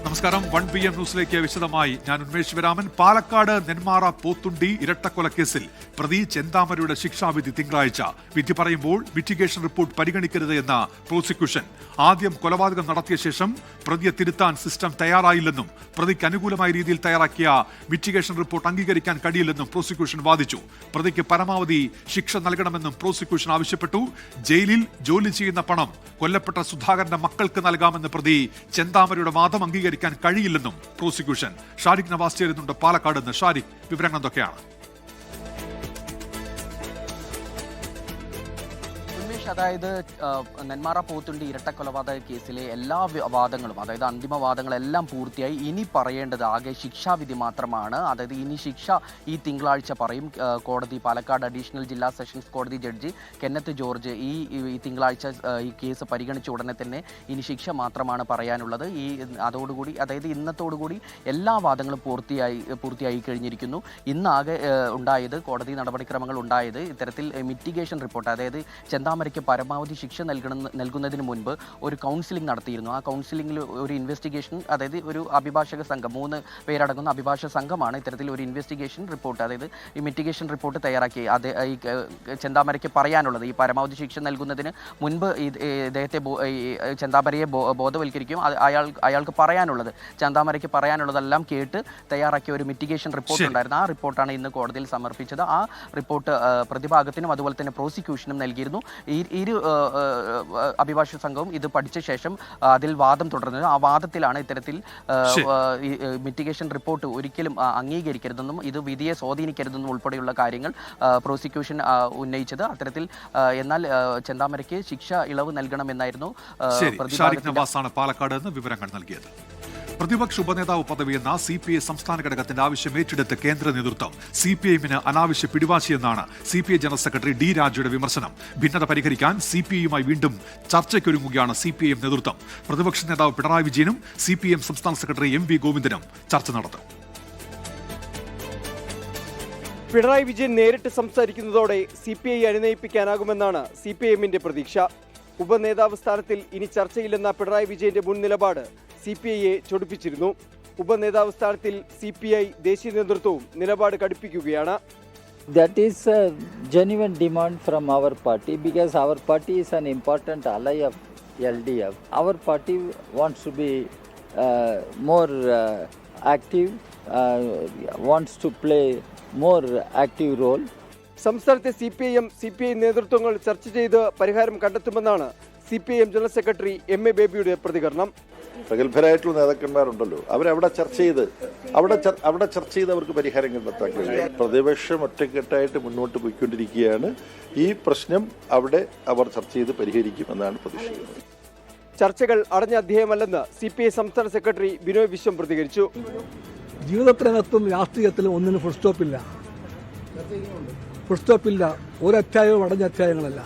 നമസ്കാരം. 1 PM ന്യൂസിലേക്ക് വിശദമായി ഞാൻ ഉന്മേഷ് ശിവരാമൻ. പാലക്കാട് നെന്മാറ പോത്തുണ്ടി ഇരട്ടക്കൊലക്കേസിൽ പ്രതി ചെന്താമരയുടെ ശിക്ഷാവിധി തിങ്കളാഴ്ച. വിധി പറയുമ്പോൾ മിറ്റിഗേഷൻ റിപ്പോർട്ട് പരിഗണിക്കരുത് എന്ന പ്രോസിക്യൂഷൻ. ആദ്യം കൊലപാതകം നടത്തിയ ശേഷം പ്രതിയെ തിരുത്താൻ സിസ്റ്റം തയ്യാറായില്ലെന്നും പ്രതിക്ക് അനുകൂലമായ രീതിയിൽ തയ്യാറാക്കിയ മിറ്റിഗേഷൻ റിപ്പോർട്ട് അംഗീകരിക്കാൻ കഴിയില്ലെന്നും പ്രോസിക്യൂഷൻ വാദിച്ചു. പ്രതിക്ക് പരമാവധി ശിക്ഷ നൽകണമെന്നും പ്രോസിക്യൂഷൻ ആവശ്യപ്പെട്ടു. ജയിലിൽ ജോലി ചെയ്യുന്ന പണം കൊല്ലപ്പെട്ട സുധാകരന്റെ മക്കൾക്ക് നൽകാമെന്ന് പ്രതി ചെന്താമരയുടെ വാദം അംഗീകരിക്കാൻ കഴിയില്ലെന്നും പ്രോസിക്യൂഷൻ. ഷാരിഖ് നവാസ് ചേരുന്നുണ്ട് പാലക്കാട് നിന്ന്. ഷാരിഖ്, വിവരങ്ങൾ എന്തൊക്കെയാണ്? അതായത് നെന്മാറ പോത്തുണ്ടി ഇരട്ടക്കൊലപാതക കേസിലെ എല്ലാ വാദങ്ങളും, അതായത് അന്തിമ വാദങ്ങളെല്ലാം പൂർത്തിയായി. ഇനി പറയേണ്ടത് ആകെ ശിക്ഷാവിധി മാത്രമാണ്. അതായത് ഇനി ശിക്ഷ ഈ തിങ്കളാഴ്ച പറയും. കോടതി, പാലക്കാട് അഡീഷണൽ ജില്ലാ സെഷൻസ് കോടതി ജഡ്ജി കെന്നത്ത് ജോർജ് ഈ തിങ്കളാഴ്ച ഈ കേസ് പരിഗണിച്ച ഉടനെ തന്നെ ഇനി ശിക്ഷ മാത്രമാണ് പറയാനുള്ളത്. അതോടുകൂടി, അതായത് ഇന്നത്തോടുകൂടി എല്ലാ വാദങ്ങളും പൂർത്തിയായി കഴിഞ്ഞിരിക്കുന്നു. ഇന്നാകെ ഉണ്ടായത്, കോടതി നടപടിക്രമങ്ങൾ ഉണ്ടായത്, ഇത്തരത്തിൽ മിറ്റിഗേഷൻ റിപ്പോർട്ട്, അതായത് ചെന്താമരയ്ക്ക് പരമാവധി ശിക്ഷ നൽകുന്നതിന് മുൻപ് ഒരു കൗൺസിലിംഗ് നടത്തിയിരുന്നു. ആ കൗൺസിലിംഗിൽ ഒരു ഇൻവെസ്റ്റിഗേഷൻ, അതായത് ഒരു അഭിഭാഷക സംഘം, 3 പേരടങ്ങുന്ന അഭിഭാഷക സംഘമാണ് ഇത്തരത്തിൽ ഒരു ഇൻവെസ്റ്റിഗേഷൻ റിപ്പോർട്ട്, അതായത് ഈ മിറ്റിഗേഷൻ റിപ്പോർട്ട് തയ്യാറാക്കി. ഈ ചെന്താമരയ്ക്ക് പറയാനുള്ളത്, ഈ പരമാവധി ശിക്ഷ നൽകുന്നതിന് മുൻപ് ഇദ്ദേഹത്തെ ചെന്താമരയെ ബോധവൽക്കരിക്കും. അയാൾക്ക് പറയാനുള്ളത്, ചെന്താമരയ്ക്ക് പറയാനുള്ളതെല്ലാം കേട്ട് തയ്യാറാക്കിയ ഒരു മിറ്റിഗേഷൻ റിപ്പോർട്ട് ഉണ്ടായിരുന്നു. ആ റിപ്പോർട്ടാണ് ഇന്ന് കോടതിയിൽ സമർപ്പിച്ചത്. ആ റിപ്പോർട്ട് പ്രതിഭാഗത്തിനും അതുപോലെ തന്നെ പ്രോസിക്യൂഷനും നൽകിയിരുന്നു. ഇരു അഭിഭാഷക സംഘവും ഇത് പഠിച്ച ശേഷം അതിൽ വാദം തുടർന്നത്. ആ വാദത്തിലാണ് ഇത്തരത്തിൽ മിറ്റിഗേഷൻ റിപ്പോർട്ട് ഒരിക്കലും അംഗീകരിക്കരുതെന്നും ഇത് വിധിയെ സ്വാധീനിക്കരുതെന്നും ഉൾപ്പെടെയുള്ള കാര്യങ്ങൾ പ്രോസിക്യൂഷൻ ഉന്നയിച്ചത്. അത്തരത്തിൽ എന്നാൽ ചെന്താമരയ്ക്ക് ശിക്ഷ ഇളവ് നൽകണമെന്നായിരുന്നു പാലക്കാട് നിന്ന് വിവരങ്ങൾ നൽകിയത്. പ്രതിപക്ഷ ഉപനേതാവ് പദവിയെന്ന CPI സംസ്ഥാന ഘടകത്തിന്റെ ആവശ്യം ഏറ്റെടുത്ത് കേന്ദ്ര നേതൃത്വം. CPIഎമ്മിന് അനാവശ്യ പിടിവാശിയെന്നാണ് CPI ജനറൽ സെക്രട്ടറി D. രാജയുടെ വിമർശനം. ഭിന്നത പരിഹരിക്കാൻ CPIയുമായി വീണ്ടും ചർച്ചയ്ക്കൊരുങ്ങുകയാണ് CPIഎം നേതൃത്വം. പ്രതിപക്ഷ നേതാവ് പിണറായി വിജയനും CPIഎം സംസ്ഥാന സെക്രട്ടറി MV ഗോവിന്ദനും ചർച്ച നടത്തും. പിണറായി വിജയൻ നേരിട്ട് സംസാരിക്കുന്നതോടെ CPI അനുനയിപ്പിക്കാനാകുമെന്നാണ് CPIഎമ്മിന്റെ പ്രതീക്ഷ. ഉപനേതാവ് സ്ഥാനത്തിൽ ഇനി ചർച്ചയില്ലെന്ന പിണറായി വിജയന്റെ മുൻ നിലപാട് CPIയെ ചൊടിപ്പിച്ചിരുന്നു. ഉപനേതാവ് സ്ഥാനത്തിൽ CPI ദേശീയ നേതൃത്വവും നിലപാട് കടുപ്പിക്കുകയാണ്. That is a genuine demand from our party because our party is an important ally of LDF. Our party wants to be more active, wants to play more active role. സംസ്ഥാനത്തെ CPI നേതൃത്വങ്ങൾ ചർച്ച ചെയ്ത് പരിഹാരം കണ്ടെത്തുമെന്നാണ് CPIഎം general secretary MA ബേബിയുടെ പ്രതികരണം. പ്രഗത്ഭരായിട്ടുള്ള നേതാക്കന്മാരുണ്ടല്ലോ, അവരവിടെ ചർച്ച ചെയ്ത് അവർക്ക് പരിഹാരം കണ്ടെത്താൻ കഴിയും. പ്രതിപക്ഷം ഒറ്റക്കെട്ടായിട്ട് മുന്നോട്ട് പോയിക്കൊണ്ടിരിക്കുകയാണ്. ഈ പ്രശ്നം അവിടെ അവർ ചർച്ച ചെയ്ത് പരിഹരിക്കുമെന്നാണ് പ്രതീക്ഷിക്കുന്നത്. ചർച്ചകൾ അടഞ്ഞ അധ്യായമല്ലെന്ന് CPI സംസ്ഥാന സെക്രട്ടറി ബിനോയ് വിശ്വം പ്രതികരിച്ചു. ജീവിതത്തിനകത്തും രാഷ്ട്രീയത്തിലും ഒന്നിനും ഫുൾ സ്റ്റോപ്പില്ല. ഒരു അധ്യായവും അടഞ്ഞ അധ്യായങ്ങളല്ല.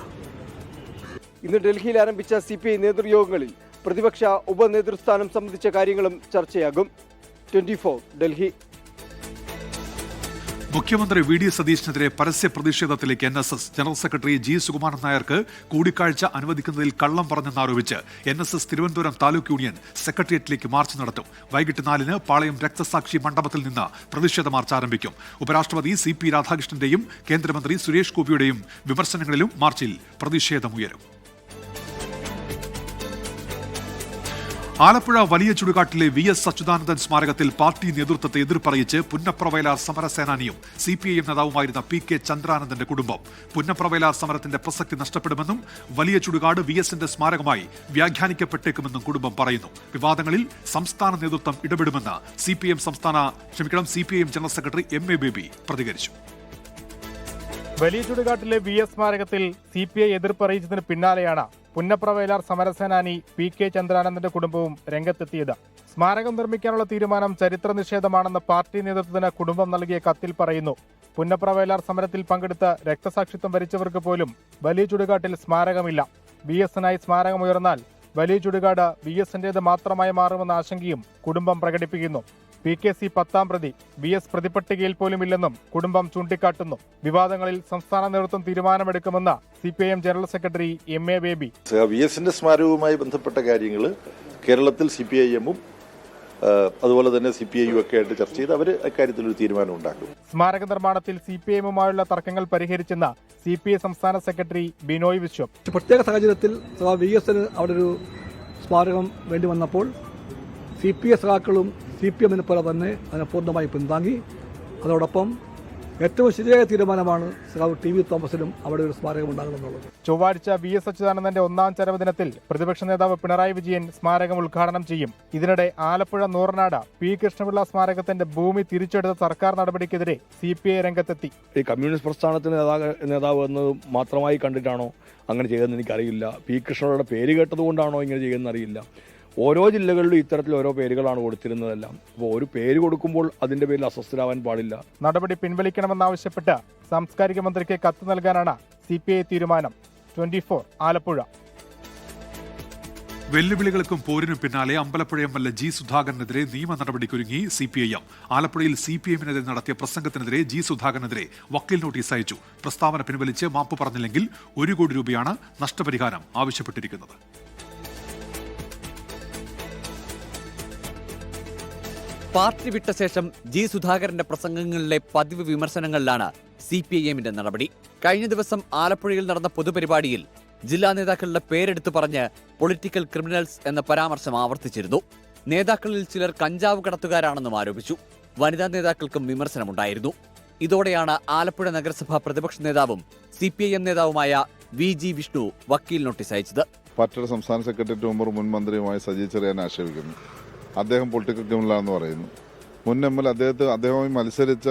ഇന്ന് ഡൽഹിയിൽ ആരംഭിച്ച CPI നേതൃയോഗങ്ങളിൽ പ്രതിപക്ഷ ഉപനേതൃസ്ഥാനം സംബന്ധിച്ച കാര്യങ്ങളും ചർച്ചയാകും. 24 ഡൽഹി. മുഖ്യമന്ത്രി VD സതീശനെതിരെ പരസ്യ പ്രതിഷേധത്തിലേക്ക് NSS general secretary G. Sukumaran നായർക്ക് കൂടിക്കാഴ്ച അനുവദിക്കുന്നതിൽ കള്ളം പറഞ്ഞെന്നാരോപിച്ച് NSS തിരുവനന്തപുരം താലൂക്ക് യൂണിയൻ സെക്രട്ടേറിയറ്റിലേക്ക് മാർച്ച് നടത്തും. വൈകിട്ട് 4-ന് പാളയം രക്തസാക്ഷി മണ്ഡപത്തിൽ നിന്ന് പ്രതിഷേധ മാർച്ച് ആരംഭിക്കും. ഉപരാഷ്ട്രപതി CP രാധാകൃഷ്ണന്റെയും കേന്ദ്രമന്ത്രി സുരേഷ് ഗോപിയുടെയും വിമർശനങ്ങളിലും മാർച്ചിൽ പ്രതിഷേധമുയരും. ആലപ്പുഴ വലിയ ചുടുകാട്ടിലെ VS അച്യുതാനന്ദൻ സ്മാരകത്തിൽ പാർട്ടി നേതൃത്വത്തെ എതിർപ്പറിയിച്ച് പുന്നപ്രവയലാർ സമരസേനാനിയും CPIഎം നേതാവുമായിരുന്ന PK ചന്ദ്രാനന്ദന്റെ കുടുംബം. പുന്നപ്രവയലാർ സമരത്തിന്റെ പ്രസക്തി നഷ്ടപ്പെടുമെന്നും വലിയ ചുടുകാട് VSന്റെ സ്മാരകമായി വ്യാഖ്യാനിക്കപ്പെട്ടേക്കുമെന്നും കുടുംബം പറയുന്നു. വിവാദങ്ങളിൽ സംസ്ഥാന നേതൃത്വം ഇടപെടുമെന്ന് CPIഎം ജനറൽ സെക്രട്ടറി MA ബേബി പ്രതികരിച്ചു. വലിയ ചുടുകാട്ടിലെ VS സ്മാരകത്തിൽ CPI എതിർപ്പറിയിച്ചതിന് പിന്നാലെയാണ് പുന്നപ്രവയലാർ സമരസേനാനി PK ചന്ദ്രാനന്ദന്റെ കുടുംബവും രംഗത്തെത്തിയത്. സ്മാരകം നിർമ്മിക്കാനുള്ള തീരുമാനം ചരിത്ര നിഷേധമാണെന്ന് പാർട്ടി നേതൃത്വത്തിന് കുടുംബം നൽകിയ കത്തിൽ പറയുന്നു. പുന്നപ്രവയലാർ സമരത്തിൽ പങ്കെടുത്ത് രക്തസാക്ഷിത്വം വരിച്ചവർക്ക് പോലും വലിയ ചുടുകാട്ടിൽ സ്മാരകമില്ല. VSനായി സ്മാരകമുയർന്നാൽ വലിയ ചുടുകാട് VSന്റേത് മാത്രമായി മാറുമെന്ന ആശങ്കയും കുടുംബം പ്രകടിപ്പിക്കുന്നു. PKC 10ാം പ്രതി VS പ്രതിപട്ടികയിൽ പോലുമില്ലെന്നും കുടുംബം ചൂണ്ടിക്കാട്ടുന്നു. വിവാദങ്ങളിൽ സംസ്ഥാന നേതൃത്വം തീരുമാനമെടുക്കുമെന്ന് CPIഎം ജനറൽ സെക്രട്ടറി MA ബേബി. VSന്റെ സ്മാരകവുമായി ബന്ധപ്പെട്ട കാര്യങ്ങൾ കേരളത്തിൽ CPIഎമ്മും അതുപോലെ തന്നെ CPI ഒക്കെ ആയിട്ട് ചർച്ച ചെയ്ത് അവർ അക്കാര്യത്തിൽ ഒരു തീരുമാനം ഉണ്ടാക്കും. സ്മാരക നിർമ്മാണത്തിൽ CPI-യുമായുള്ള തർക്കങ്ങൾ പരിഹരിച്ചെന്ന CPI സംസ്ഥാന സെക്രട്ടറി ബിനോയ് വിശ്വം. പ്രത്യേക സാഹചര്യത്തിൽ VS-ന് അവിടെ ഒരു സ്മാരകം വേണ്ടി വന്നപ്പോൾ CPI സഖാക്കളും CPM-നെ പോലെ തന്നെ അതിനെ പൂർണ്ണമായി പിന്താങ്ങി. അതോടൊപ്പം ഏറ്റവും ശരിയായ തീരുമാനമാണ് TV തോമസിനും അവിടെ ഒരു സ്മാരകം ഉണ്ടാകണമെന്നുള്ളത്. ചൊവ്വാഴ്ച VS അച്യുതാനന്ദന്റെ 1ാം ചരമദിനത്തിൽ പ്രതിപക്ഷ നേതാവ് പിണറായി വിജയൻ സ്മാരകം ഉദ്ഘാടനം ചെയ്യും. ഇതിനിടെ ആലപ്പുഴ നൂറനാട് P. കൃഷ്ണപിള്ള സ്മാരകത്തിന്റെ ഭൂമി തിരിച്ചെടുത്ത സർക്കാർ നടപടിക്കെതിരെ CPI രംഗത്തെത്തി. ഈ കമ്മ്യൂണിസ്റ്റ് പ്രസ്ഥാനത്തിന് നേതാവ് എന്ന് മാത്രമായി കണ്ടിട്ടാണോ അങ്ങനെ ചെയ്തതെന്ന് എനിക്കറിയില്ല. P. കൃഷ്ണപിള്ളയുടെ പേര് കേട്ടതുകൊണ്ടാണോ ഇങ്ങനെ ചെയ്യുന്നതെന്ന് അറിയില്ല. ഓരോ ജില്ലകളിലും ഇത്തരത്തിൽ ഓരോ പേരുകളാണ് കൊടുത്തിരുന്നതെല്ലാം. അപ്പോൾ ഒരു പേര് കൊടുക്കുമ്പോൾ അതിന്റെ പേരിൽ അസ്വസ്ഥരാവാൻ പാടില്ല. നടപടി പിൻവലിക്കണമെന്നാവശ്യപ്പെട്ട് സാംസ്കാരിക മന്ത്രിക്ക് കത്ത് നൽകാനാണ് CPI തീരുമാനം. 24 ആലപ്പുഴ. വെല്ലുവിളികൾക്കും പോരിനും പിന്നാലെ അമ്പലപ്പുഴ MLA G. സുധാകരനെതിരെ നിയമ നടപടിക്കൊരുങ്ങി CPIM. ആലപ്പുഴയിൽ CPM-നെതിരെ നടത്തിയ പ്രസംഗത്തിനെതിരെ G. സുധാകരനെതിരെ വക്കീൽ നോട്ടീസ് അയച്ചു. പ്രസ്താവന പിൻവലിച്ച് മാപ്പ് പറഞ്ഞില്ലെങ്കിൽ 1 കോടി രൂപയാണ് നഷ്ടപരിഹാരം ആവശ്യപ്പെട്ടിരിക്കുന്നത്. പാർട്ടി വിട്ട ശേഷം G. സുധാകരന്റെ പ്രസംഗങ്ങളിലെ പതിവ് വിമർശനങ്ങളിലാണ് CPIM-ന്റെ നടപടി. കഴിഞ്ഞ ദിവസം ആലപ്പുഴയിൽ നടന്ന പൊതുപരിപാടിയിൽ ജില്ലാ നേതാക്കളുടെ പേരെടുത്തു പറഞ്ഞ് പൊളിറ്റിക്കൽ ക്രിമിനൽസ് എന്ന പരാമർശം ആവർത്തിച്ചിരുന്നു. നേതാക്കളിൽ ചിലർ കഞ്ചാവ് കടത്തുകാരാണെന്നും ആരോപിച്ചു. വനിതാ നേതാക്കൾക്കും വിമർശനമുണ്ടായിരുന്നു. ഇതോടെയാണ് ആലപ്പുഴ നഗരസഭാ പ്രതിപക്ഷ നേതാവും CPIM നേതാവുമായ VG വിഷ്ണു വക്കീൽ നോട്ടീസ് അയച്ചത്. പാർട്ടിയുടെ സംസ്ഥാന സെക്രട്ടറി മുൻ മന്ത്രിയുമായ സജി ചെറിയാൻ ആക്ഷേപിക്കുന്നു. അദ്ദേഹം പൊളിറ്റിക്കൽ ക്രിമിനലാണെന്ന് പറയുന്നു. മുൻ MLA അദ്ദേഹവുമായി മത്സരിച്ച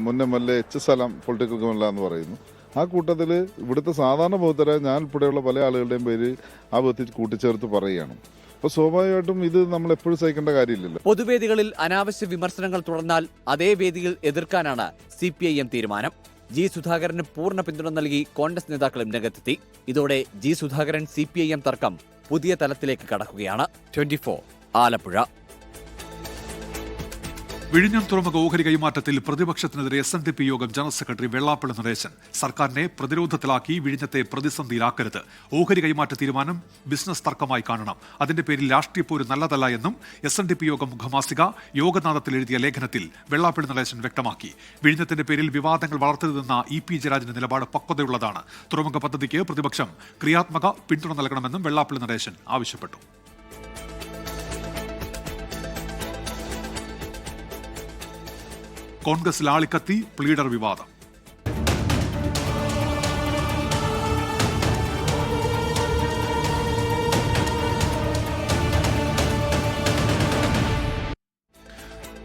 മുൻ MLA H. സലാം പൊളിറ്റിക്കൽ ക്രിമിനലാണെന്ന് പറയുന്നു. ആ കൂട്ടത്തിൽ ഇവിടുത്തെ സാധാരണ ബോധരെ ഞാൻ ഉൾപ്പെടെയുള്ള പല ആളുകളുടെയും പേര് ആ ബോധത്തിൽ കൂട്ടിച്ചേർത്ത് പറയുകയാണ്. അപ്പോൾ സ്വാഭാവികമായിട്ടും ഇത് നമ്മൾ എപ്പോഴും സഹിക്കേണ്ട കാര്യമില്ലല്ലോ. പൊതുവേദികളിൽ അനാവശ്യ വിമർശനങ്ങൾ തുടർന്നാൽ അതേ വേദിയിൽ എതിർക്കാനാണ് CPIM തീരുമാനം. G. സുധാകരന് പൂർണ്ണ പിന്തുണ നൽകി കോൺഗ്രസ് നേതാക്കളും രംഗത്തെത്തി. ഇതോടെ G. സുധാകരൻ CPIM തർക്കം പുതിയ തലത്തിലേക്ക് കടക്കുകയാണ്. 24 ആലപ്പുഴ. വിഴിഞ്ഞം തുറമുഖ ഓഹരി കൈമാറ്റത്തിൽ പ്രതിപക്ഷത്തിനെതിരെ SNDP യോഗം ജനറൽ സെക്രട്ടറി വെള്ളാപ്പള്ളി നടേശൻ. സർക്കാരിനെ പ്രതിരോധത്തിലാക്കി വിഴിഞ്ഞത്തെ പ്രതിസന്ധിയിലാക്കരുത്. ഓഹരി കൈമാറ്റ തീരുമാനം ബിസിനസ് തർക്കമായി കാണണം. അതിന്റെ പേരിൽ രാഷ്ട്രീയ പോര് നല്ലതല്ല എന്നും SNDP യോഗം മുഖമാസിക യോഗനാഥത്തിൽ എഴുതിയ ലേഖനത്തിൽ വെള്ളാപ്പള്ളി നടേശൻ വ്യക്തമാക്കി. വിഴിഞ്ഞത്തിന്റെ പേരിൽ വിവാദങ്ങൾ വളർത്തരുതെന്ന EP ജയരാജന്റെ നിലപാട് പക്വതയുള്ളതാണ്. തുറമുഖ പദ്ധതിക്ക് പ്രതിപക്ഷം ക്രിയാത്മക പിന്തുണ നൽകണമെന്നും വെള്ളാപ്പള്ളി നടേശൻ ആവശ്യപ്പെട്ടു. കോൺഗ്രസിൽ ആളിക്കത്തി പ്ലീഡർ വിവാദം.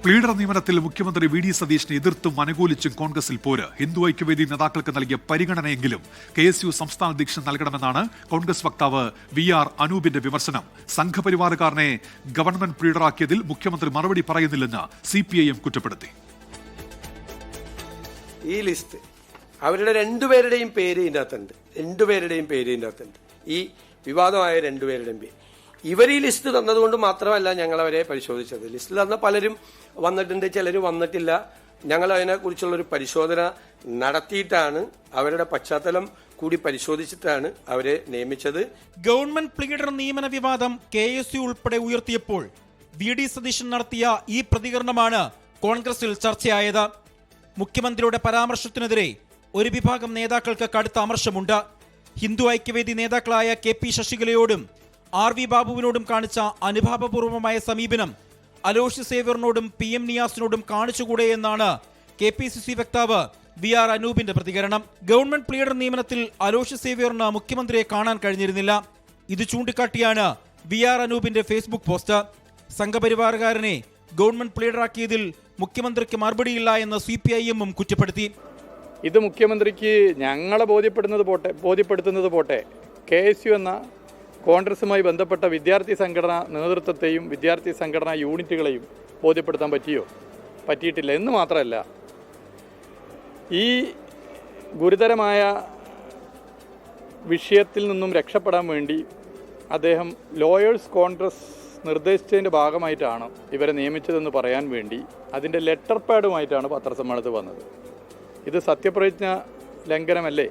പ്ലീഡർ നിയമനത്തിൽ മുഖ്യമന്ത്രി VD സതീഷിനെ എതിർത്തും അനുകൂലിച്ചും കോൺഗ്രസിൽ പോര്. ഹിന്ദു ഐക്യവേദി നേതാക്കൾക്ക് നൽകിയ പരിഗണനയെങ്കിലും KSU സംസ്ഥാന അധ്യക്ഷൻ നൽകണമെന്നാണ് കോൺഗ്രസ് വക്താവ് VR അനൂപിന്റെ വിമർശനം. സംഘപരിവാറുകാരനെ ഗവൺമെന്റ് പ്ലീഡറാക്കിയതിൽ മുഖ്യമന്ത്രി മറുപടി പറയുന്നില്ലെന്ന് CPIM കുറ്റപ്പെടുത്തി. ഈ ലിസ്റ്റ് അവരുടെ രണ്ടുപേരുടെയും പേര് ഇതിൻ്റെ അകത്തുണ്ട്. ഈ വിവാദമായ രണ്ടുപേരുടെയും പേര്. ഇവർ ഈ ലിസ്റ്റ് തന്നതുകൊണ്ട് മാത്രമല്ല ഞങ്ങൾ അവരെ പരിശോധിച്ചത്. ലിസ്റ്റിൽ തന്ന പലരും വന്നിട്ടുണ്ട്, ചിലർ വന്നിട്ടില്ല. ഞങ്ങൾ അതിനെക്കുറിച്ചുള്ളൊരു പരിശോധന നടത്തിയിട്ടാണ്, അവരുടെ പശ്ചാത്തലം കൂടി പരിശോധിച്ചിട്ടാണ് അവരെ നിയമിച്ചത്. ഗവൺമെന്റ് പ്ലീഡർ നിയമന വിവാദം KSU ഉൾപ്പെടെ ഉയർത്തിയപ്പോൾ VD സതീശൻ നടത്തിയ ഈ പ്രതികരണമാണ് കോൺഗ്രസിൽ ചർച്ചയായത്. മുഖ്യമന്ത്രിയുടെ പരാമർശത്തിനെതിരെ ഒരു വിഭാഗം നേതാക്കൾക്ക് കടുത്ത അമർഷമുണ്ട്. ഹിന്ദു ഐക്യവേദി നേതാക്കളായ KP ശശികലയോടും RV ബാബുവിനോടും കാണിച്ച അനുഭാവപൂർവമായ സമീപനം അലോഷ്യസ് സേവ്യറിനോടും PM നിയാസിനോടും കാണിച്ചുകൂടെ എന്നാണ് KPCC വക്താവ് VR അനൂപിന്റെ പ്രതികരണം. ഗവൺമെന്റ് പ്ലീഡർ നിയമനത്തിൽ അലോഷ്യസ് സേവ്യറിന് മുഖ്യമന്ത്രിയെ കാണാൻ കഴിഞ്ഞിരുന്നില്ല. ഇത് ചൂണ്ടിക്കാട്ടിയാണ് VR അനൂപിന്റെ ഫേസ്ബുക്ക് പോസ്റ്റ്. സംഘപരിവാറുകാരനെ ഗവൺമെന്റ് പ്ലീഡറാക്കിയതിൽ മുഖ്യമന്ത്രിക്ക് മറുപടിയില്ല എന്ന് CPIM-ഉം കുറ്റപ്പെടുത്തി. ഇത് മുഖ്യമന്ത്രിക്ക് ഞങ്ങളെ ബോധ്യപ്പെടുത്തുന്നത് പോട്ടെ KSU എന്ന കോൺഗ്രസുമായി ബന്ധപ്പെട്ട വിദ്യാർത്ഥി സംഘടനാ നേതൃത്വത്തെയും വിദ്യാർത്ഥി സംഘടനാ യൂണിറ്റുകളെയും ബോധ്യപ്പെടുത്താൻ പറ്റിയിട്ടില്ല എന്ന് മാത്രമല്ല, ഈ ഗുരുതരമായ വിഷയത്തിൽ നിന്നും രക്ഷപ്പെടാൻ വേണ്ടി അദ്ദേഹം ലോയേഴ്സ് കോൺഗ്രസ് നിർദ്ദേശിച്ചതിൻ്റെ ഭാഗമായിട്ടാണ് ഇവരെ നിയമിച്ചതെന്ന് പറയാൻ വേണ്ടി അതിൻ്റെ ലെറ്റർ പാഡുമായിട്ടാണ് പത്രസമ്മേളനത്തിൽ വന്നത്. ഇത് സത്യപ്രതിജ്ഞ ലംഘനമല്ലേ?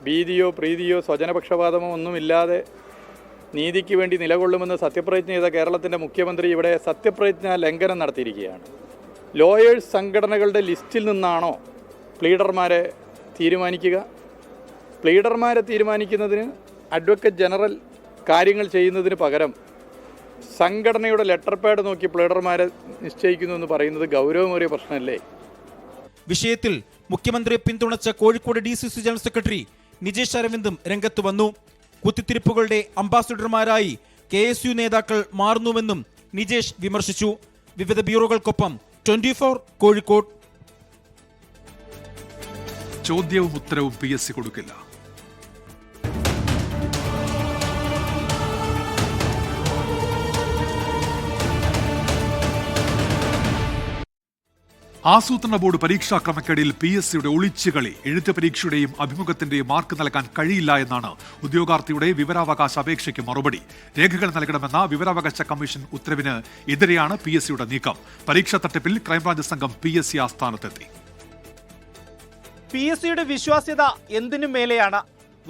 ഭീതിയോ പ്രീതിയോ സ്വജനപക്ഷപാതമോ ഒന്നുമില്ലാതെ നീതിക്ക് വേണ്ടി നിലകൊള്ളുമെന്ന് സത്യപ്രതിജ്ഞ ചെയ്ത കേരളത്തിൻ്റെ മുഖ്യമന്ത്രി ഇവിടെ സത്യപ്രതിജ്ഞ ലംഘനം നടത്തിയിരിക്കുകയാണ്. ലോയേഴ്സ് സംഘടനകളുടെ ലിസ്റ്റിൽ നിന്നാണോ പ്ലീഡർമാരെ തീരുമാനിക്കുക? പ്ലീഡർമാരെ തീരുമാനിക്കുന്നതിന് അഡ്വക്കേറ്റ് ജനറൽ കാര്യങ്ങൾ ചെയ്യുന്നതിന് പകരം സംഘടനയുടെ ലെറ്റർ പാഡ് നോക്കി പ്ലീഡർമാരെ നിശ്ചയിക്കുന്നു എന്ന് പറയുന്നത് ഗൗരവമേറിയ പ്രശ്നമല്ലേ? വിഷയത്തിൽ മുഖ്യമന്ത്രിയെ പിന്തുണച്ച Kozhikode DCC general secretary Nijesh അരവിന്ദും രംഗത്ത് വന്നു. കുത്തിത്തിരിപ്പുകളുടെ അംബാസിഡർമാരായി KSU നേതാക്കൾ മാറുന്നുവെന്നും നിജേഷ് വിമർശിച്ചു. വിവിധ ബ്യൂറോകൾക്കൊപ്പം 24 കോഴിക്കോട്. ചോദ്യവും ഉത്തരവും PSC കൊടുക്കില്ല. ആസൂത്രണ ബോർഡ് പരീക്ഷാ ക്രമക്കേടിൽ PSCയുടെ ഒളിച്ചുകളി. എഴുത്ത് പരീക്ഷയുടെയും അഭിമുഖത്തിന്റെയും മാർക്ക് നൽകാൻ കഴിയില്ല എന്നാണ് ഉദ്യോഗാർത്ഥിയുടെ വിവരാവകാശ അപേക്ഷയ്ക്ക് മറുപടി. രേഖകൾ നൽകണമെന്ന വിവരാവകാശ കമ്മീഷൻ ഉത്തരവിന് എതിരെയാണ് PSCയുടെ നീക്കം. പരീക്ഷാ തട്ടിപ്പിൽ ക്രൈംബ്രാഞ്ച് സംഘം PSC ആസ്ഥാനത്തെത്തി. PSCയുടെ വിശ്വാസ്യത എന്തിനു മേലെയാണ്?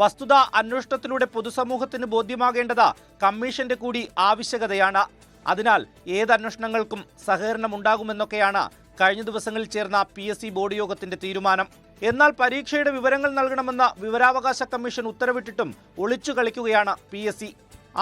വസ്തുത അന്വേഷണത്തിലൂടെ പൊതുസമൂഹത്തിന് ബോധ്യമാകേണ്ടത് കമ്മീഷന്റെ കൂടി ആവശ്യകതയാണ്. അതിനാൽ ഏത് അന്വേഷണങ്ങൾക്കും സഹകരണമുണ്ടാകുമെന്നൊക്കെയാണ് കഴിഞ്ഞ ദിവസങ്ങളിൽ ചേർന്ന PSC ബോർഡ് യോഗത്തിന്റെ തീരുമാനം. എന്നാൽ പരീക്ഷയുടെ വിവരങ്ങൾ നൽകണമെന്ന വിവരാവകാശ കമ്മീഷൻ ഉത്തരവിട്ടിട്ടും ഒളിച്ചു കളിക്കുകയാണ് PSC.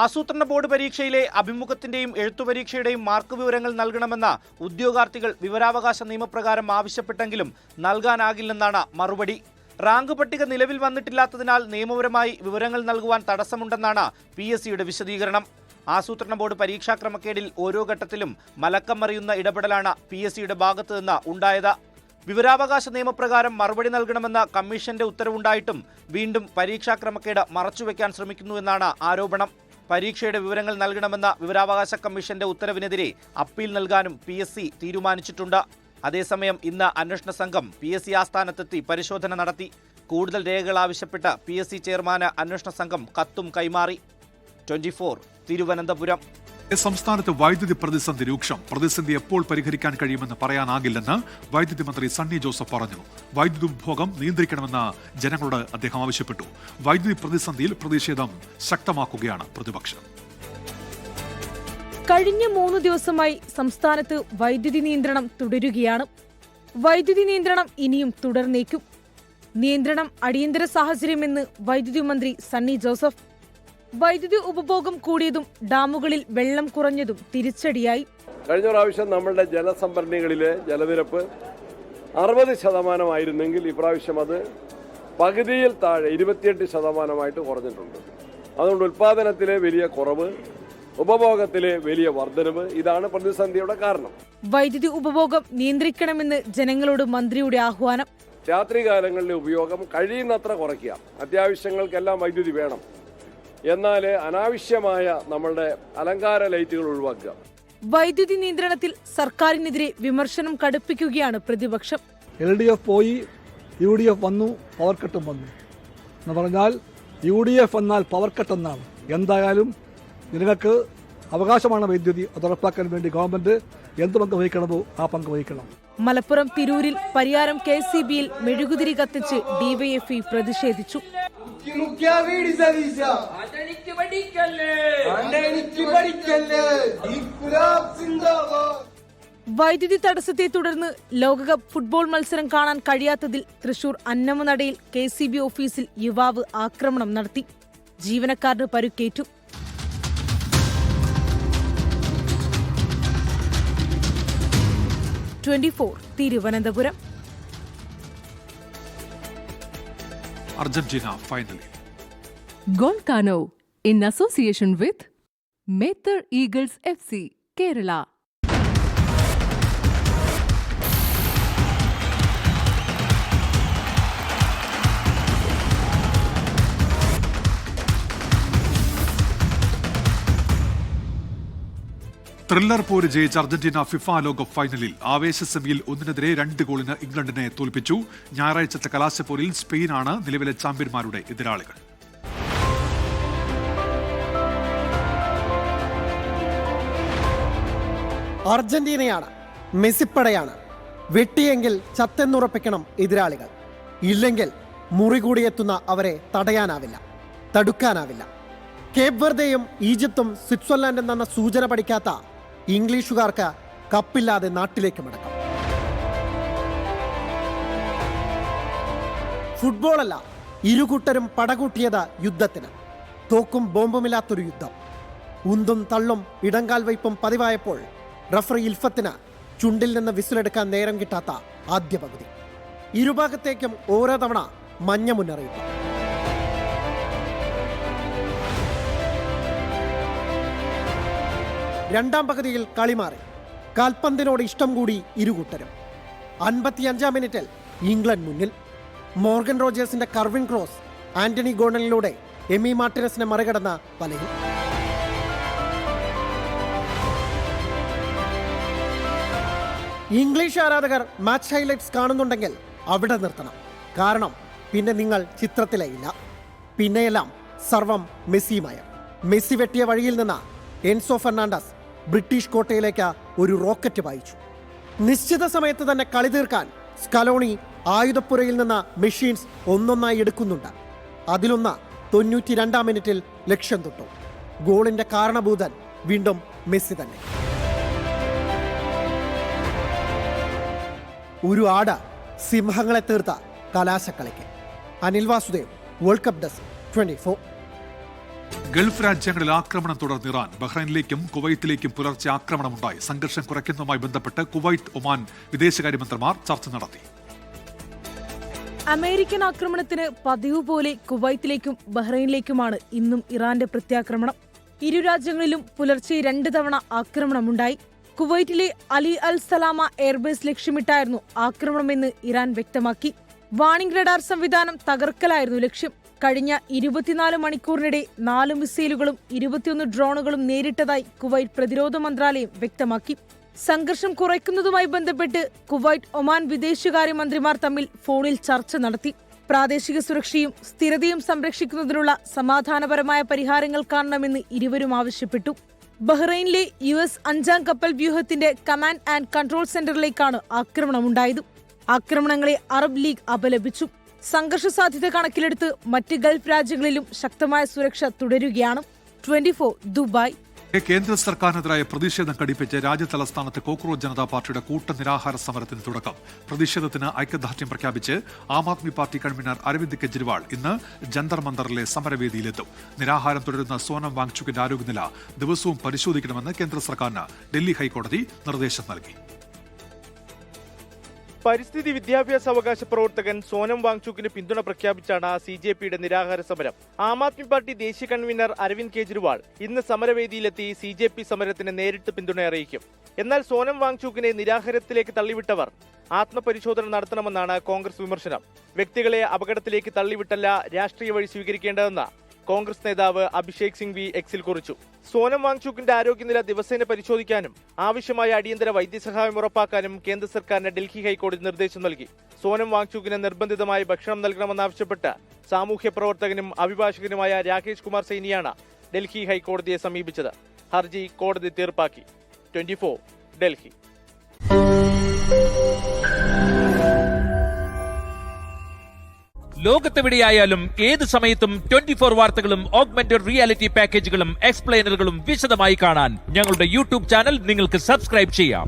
ആസൂത്രണ ബോർഡ് പരീക്ഷയിലെ അഭിമുഖത്തിന്റെയും എഴുത്തുപരീക്ഷയുടെയും മാർക്ക് വിവരങ്ങൾ നൽകണമെന്ന ഉദ്യോഗാർത്ഥികൾ വിവരാവകാശ നിയമപ്രകാരം ആവശ്യപ്പെട്ടെങ്കിലും നൽകാനാകില്ലെന്നാണ് മറുപടി. റാങ്ക് പട്ടിക നിലവിൽ വന്നിട്ടില്ലാത്തതിനാൽ നിയമപരമായി വിവരങ്ങൾ നൽകുവാൻ തടസ്സമുണ്ടെന്നാണ് PSCയുടെ വിശദീകരണം. ആസൂത്രണ ബോർഡ് പരീക്ഷാ ക്രമക്കേടിൽ ഓരോ ഘട്ടത്തിലും മലക്കം മറിയുന്ന ഇടപെടലാണ് PSCയുടെ ഭാഗത്തു നിന്ന് ഉണ്ടായത്. വിവരാവകാശ നിയമപ്രകാരം മറുപടി നൽകണമെന്ന കമ്മീഷന്റെ ഉത്തരവുണ്ടായിട്ടും വീണ്ടും പരീക്ഷാ ക്രമക്കേട് മറച്ചുവെക്കാൻ ശ്രമിക്കുന്നുവെന്നാണ് ആരോപണം. പരീക്ഷയുടെ വിവരങ്ങൾ നൽകണമെന്ന വിവരാവകാശ കമ്മീഷന്റെ ഉത്തരവിനെതിരെ അപ്പീൽ നൽകാനും PSC തീരുമാനിച്ചിട്ടുണ്ട്. അതേസമയം ഇന്ന് അന്വേഷണ സംഘം PSC ആസ്ഥാനത്തെത്തി പരിശോധന നടത്തി. കൂടുതൽ രേഖകൾ ആവശ്യപ്പെട്ട് PSC ചെയർമാന് അന്വേഷണ സംഘം കത്തും കൈമാറി. 24 തിരുവനന്തപുരം. സംസ്ഥാനത്ത് വൈദ്യുതി പ്രതിസന്ധി രൂക്ഷം. പ്രതിസന്ധി എപ്പോൾ പരിഹരിക്കാൻ കഴിയുമെന്ന് പറയാനാകില്ലെന്ന് വൈദ്യുതി മന്ത്രി സണ്ണി ജോസഫ് പറഞ്ഞു. വൈദ്യുതി ഉപഭോഗം നിയന്ത്രിക്കണമെന്ന് ജനങ്ങളോട് അദ്ദേഹം ആവശ്യപ്പെട്ടു. വൈദ്യുതി പ്രതിസന്ധിയിൽ പ്രതിഷേധം ശക്തമാക്കുകയാണ് പ്രതിപക്ഷം. കഴിഞ്ഞ 3 ദിവസമായി സംസ്ഥാനത്ത് വൈദ്യുതി നിയന്ത്രണം തുടരുകയാണ്. വൈദ്യുതി നിയന്ത്രണം ഇനിയും തുടർന്നേക്കും. നിയന്ത്രണം അടിയന്തര സാഹചര്യമെന്ന് വൈദ്യുതി മന്ത്രി സണ്ണി ജോസഫ്. വൈദ്യുതി ഉപഭോഗം കൂടിയതും ഡാമുകളിൽ വെള്ളം കുറഞ്ഞതും തിരിച്ചടിയായി. കഴിഞ്ഞ പ്രാവശ്യം നമ്മളുടെ ജലസംഭരണികളിലെ ജലനിരപ്പ് 60% ഇപ്രാവശ്യം അത് പകുതിയിൽ താഴെ 28% കുറഞ്ഞിട്ടുണ്ട്. അതുകൊണ്ട് ഉൽപാദനത്തിലെ വലിയ കുറവ്, ഉപഭോഗത്തിലെ വലിയ വർധനവ്, ഇതാണ് പ്രതിസന്ധിയുടെ കാരണം. വൈദ്യുതി ഉപഭോഗം നിയന്ത്രിക്കണമെന്ന് ജനങ്ങളോട് മന്ത്രിയുടെ ആഹ്വാനം. രാത്രികാലങ്ങളിലെ ഉപയോഗം കഴിയുന്നത്ര കുറയ്ക്കുക. അത്യാവശ്യങ്ങൾക്കെല്ലാം വൈദ്യുതി വേണം, എന്നാൽ അനാവശ്യമായ നമ്മളുടെ അലങ്കാര ലൈറ്റുകൾ ഒഴിവാക്കുക. വൈദ്യുതി നിയന്ത്രണത്തിൽ സർക്കാരിനെതിരെ വിമർശനം കടുപ്പിക്കുകയാണ് പ്രതിപക്ഷം. LDF പോയി, UDF വന്നു, പവർ കട്ടും വന്നു എന്ന് പറഞ്ഞാൽ UDF എന്നാൽ പവർ കട്ട് എന്നാണ്. എന്തായാലും ജനങ്ങൾക്ക് അവകാശമാണ് വൈദ്യുതി. അത് ഉറപ്പാക്കാൻ വേണ്ടി ഗവൺമെന്റ് എന്ത് പങ്ക് വഹിക്കണമോ ആ പങ്ക് വഹിക്കണം. മലപ്പുറം തിരൂരിൽ പരിയാരം KCBയിൽ മെഴുകുതിരി കത്തിച്ച് DYFI പ്രതിഷേധിച്ചു. വൈദ്യുതി തടസ്സത്തെ തുടർന്ന് ലോകകപ്പ് ഫുട്ബോൾ മത്സരം കാണാൻ കഴിയാത്തതിൽ തൃശൂർ അന്നമനടയിൽ KCB ഓഫീസിൽ യുവാവ് ആക്രമണം നടത്തി. ജീവനക്കാരന് പരുക്കേറ്റു. തിരുവനന്തപുരം. അർജന്റീന ഫൈനലിൽ. Golcano in association with Maither Eagles FC, Kerala. Thriller പോര് ജയിച്ച അർജന്റീന ഫിഫ ലോകകപ്പ് ഫൈനലിൽ. ആവേശ സെമിയിൽ 1-2 ഗോളിന് ഇംഗ്ലണ്ടിനെ തോൽപ്പിച്ചു. ഞായറാഴ്ചത്തെ കലാശപ്പോരിൽ സ്പെയിനാണ് നിലവിലെ ചാമ്പ്യന്മാരുടെ എതിരാളികൾ. അർജന്റീനയാണ്, മെസ്സിപ്പടയാണ്. വെട്ടിയെങ്കിൽ ചത്തെന്നുറപ്പിക്കണം എതിരാളികൾ. ഇല്ലെങ്കിൽ മുറി കൂടിയെത്തുന്ന അവരെ തടയാനാവില്ല, തടുക്കാനാവില്ല. കേപ്പ് വെർദെയും ഈജിപ്തും സ്വിറ്റ്സർലാൻഡും തന്ന സൂചന പഠിക്കാത്ത ഇംഗ്ലീഷുകാർക്ക് കപ്പില്ലാതെ നാട്ടിലേക്ക് മടക്കാം. ഫുട്ബോളല്ല, ഇരുകൂട്ടരും പടകൂട്ടിയത് യുദ്ധത്തിന്. തോക്കും ബോംബുമില്ലാത്തൊരു യുദ്ധം. ഉന്തും തള്ളും ഇടങ്കാൽ വയ്പും പതിവായപ്പോൾ റഫറി ഇൽഫത്തിന് ചുണ്ടിൽ നിന്ന് വിസിലെടുക്കാൻ നേരം കിട്ടാത്ത ആദ്യ പകുതി. ഇരുഭാഗത്തേക്കും ഓരോ തവണ മഞ്ഞ മുന്നറിയിപ്പ്. രണ്ടാം പകുതിയിൽ കളി മാറി. കാൽപന്തിനോട് ഇഷ്ടം കൂടി ഇരുകൂട്ടരും. 55-ാം മിനിറ്റിൽ ഇംഗ്ലണ്ട് മുന്നിൽ. മോർഗൻ റോജേഴ്സിന്റെ കർവിൻ ക്രോസ് ആന്റണി ഗോർഡനിലൂടെ എമി മാർട്ടിനസിനെ മറികടന്ന വലയിൽ. ഇംഗ്ലീഷ് ആരാധകർ മാച്ച് ഹൈലൈറ്റ്സ് കാണുന്നുണ്ടെങ്കിൽ അവിടെ നിർത്തണം. കാരണം പിന്നെ നിങ്ങൾ ചിത്രത്തിലായില്ല. പിന്നെയെല്ലാം സർവം മെസ്സിയുമായ. മെസ്സി വെട്ടിയ വഴിയിൽ നിന്ന് എൻസോ ഫെർണാണ്ടസ് ബ്രിട്ടീഷ് കോട്ടയിലേക്ക് ഒരു റോക്കറ്റ് പായിച്ചു. നിശ്ചിത സമയത്ത് തന്നെ കളി തീർക്കാൻ സ്കലോണി ആയുധപ്പുരയിൽ നിന്ന് മെഷീൻസ് ഒന്നൊന്നായി എടുക്കുന്നുണ്ട്. അതിലൊന്ന് 92-ാം മിനിറ്റിൽ ലക്ഷ്യം തൊട്ടു. ഗോളിന്റെ കാരണഭൂതൻ വീണ്ടും മെസ്സി തന്നെ. ഒരു ആട് സിംഹങ്ങളെ തീർത്ത കലാശക്കളിക്ക്. Anil Vasudev, world cup desk, 24. Gulf രാജ്യങ്ങളിൽ ആക്രമണം തുടർന്ന് ഇറാൻ. ബഹ്റൈനിലേക്കും കുവൈത്തിലേക്കും പുലർച്ചെ ആക്രമണമുണ്ടായി. സംഘർഷം കുറയ്ക്കുന്നതുമായി ബന്ധപ്പെട്ട് കുവൈറ്റ്, ഒമാൻ വിദേശകാര്യമന്ത്രിമാർ ചർച്ച നടത്തി. അമേരിക്കൻ ആക്രമണത്തിന് പതിവ് പോലെ കുവൈത്തിലേക്കും ബഹ്റൈനിലേക്കുമാണ് ഇന്നും ഇറാന്റെ പ്രത്യാക്രമണം. ഇരു രാജ്യങ്ങളിലും പുലർച്ചെ 2 തവണ ആക്രമണമുണ്ടായി. കുവൈറ്റിലെ അലി അൽ സലാമ എയർബേസ് ലക്ഷ്യമിട്ടായിരുന്നു ആക്രമണമെന്ന് ഇറാൻ വ്യക്തമാക്കി. വാണിംഗ് റഡാർ സംവിധാനം തകർക്കലായിരുന്നു ലക്ഷ്യം. കഴിഞ്ഞ 24 മണിക്കൂറിനിടെ 4 മിസൈലുകളും 21 ഡ്രോണുകളും നേരിട്ടതായി കുവൈറ്റ് പ്രതിരോധ മന്ത്രാലയം വ്യക്തമാക്കി. സംഘർഷം കുറയ്ക്കുന്നതുമായി ബന്ധപ്പെട്ട് കുവൈറ്റ്, ഒമാൻ വിദേശകാര്യമന്ത്രിമാർ തമ്മിൽ ഫോണിൽ ചർച്ച നടത്തി. പ്രാദേശിക സുരക്ഷയും സ്ഥിരതയും സംരക്ഷിക്കുന്നതിനുള്ള സമാധാനപരമായ പരിഹാരങ്ങൾ കാണണമെന്ന് ഇരുവരും ആവശ്യപ്പെട്ടു. ബഹ്റൈനിലെ US 5-ാം കപ്പൽ വ്യൂഹത്തിന്റെ കമാൻഡ് ആൻഡ് കൺട്രോൾ സെന്ററിലേക്കാണ് ആക്രമണമുണ്ടായത്. ആക്രമണങ്ങളെ അറബ് ലീഗ് അപലപിച്ചു. സംഘർഷ സാധ്യത കണക്കിലെടുത്ത് മറ്റ് ഗൾഫ് രാജ്യങ്ങളിലും ശക്തമായ സുരക്ഷ തുടരുകയാണ്. 24 ദുബായ്. കേന്ദ്ര സർക്കാരിനെതിരായ പ്രതിഷേധം കടുപ്പിച്ച് രാജ്യതലസ്ഥാനത്ത് കോക്രോച്ച് ജനതാ പാർട്ടിയുടെ കൂട്ടനിരാഹാര സമരത്തിന് തുടക്കം. പ്രതിഷേധത്തിന് ഐക്യദാർഢ്യം പ്രഖ്യാപിച്ച് ആം ആദ്മി പാർട്ടി കൺവീനർ അരവിന്ദ് കെജ്രിവാൾ ഇന്ന് ജന്തർ മന്ദറിലെ സമരവേദിയിലെത്തും. നിരാഹാരം തുടരുന്ന സോനം വാങ്ചുക്കിന്റെ ആരോഗ്യനില ദിവസവും പരിശോധിക്കണമെന്ന് കേന്ദ്ര സർക്കാരിന് ഡൽഹി ഹൈക്കോടതി നിർദ്ദേശം നൽകി. പരിസ്ഥിതി വിദ്യാഭ്യാസ അവകാശ പ്രവർത്തകൻ സോനം വാങ്ചുക്കിന് പിന്തുണ പ്രഖ്യാപിച്ചാണ് CJPയുടെ നിരാഹാര സമരം. ആം ആദ്മി പാർട്ടി ദേശീയ കൺവീനർ അരവിന്ദ് കെജ്രിവാൾ ഇന്ന് സമരവേദിയിലെത്തി CJP സമരത്തിന് നേരിട്ട് പിന്തുണ അറിയിക്കും. എന്നാൽ സോനം വാങ്ചുക്കിനെ നിരാഹാരത്തിലേക്ക് തള്ളിവിട്ടവർ ആത്മപരിശോധന നടത്തണമെന്നാണ് കോൺഗ്രസ് വിമർശനം. വ്യക്തികളെ അപകടത്തിലേക്ക് തള്ളിവിട്ടല്ല രാഷ്ട്രീയ വഴി സ്വീകരിക്കേണ്ടതെന്ന് കോൺഗ്രസ് നേതാവ് അഭിഷേക് സിംഗ്വി എക്സിൽ കുറിച്ചു. സോനം വാങ്ചുക്കിന്റെ ആരോഗ്യനില ദിവസേന പരിശോധിക്കാനും ആവശ്യമായ അടിയന്തര വൈദ്യസഹായം ഉറപ്പാക്കാനും കേന്ദ്ര സർക്കാരിന് ഡൽഹി ഹൈക്കോടതി നിർദ്ദേശം നൽകി. സോനം വാങ്ചുക്കിന് നിർബന്ധിതമായി ഭക്ഷണം നൽകണമെന്നാവശ്യപ്പെട്ട് സാമൂഹ്യ പ്രവർത്തകനും അഭിഭാഷകനുമായ രാകേഷ് കുമാർ സൈനിയാണ് ഡൽഹി ഹൈക്കോടതിയെ സമീപിച്ചത്. ഹർജി കോടതി തീർപ്പാക്കി. 24 ഡൽഹി. ലോകത്തെവിടെയായാലും ഏത് സമയത്തും 24 വാർത്തകളും ഓഗ്മെന്റഡ് റിയാലിറ്റി പാക്കേജുകളും എക്സ്പ്ലെയിനറുകളും വിശദമായി കാണാൻ ഞങ്ങളുടെ യൂട്യൂബ് ചാനൽ നിങ്ങൾക്ക് സബ്സ്ക്രൈബ് ചെയ്യാം.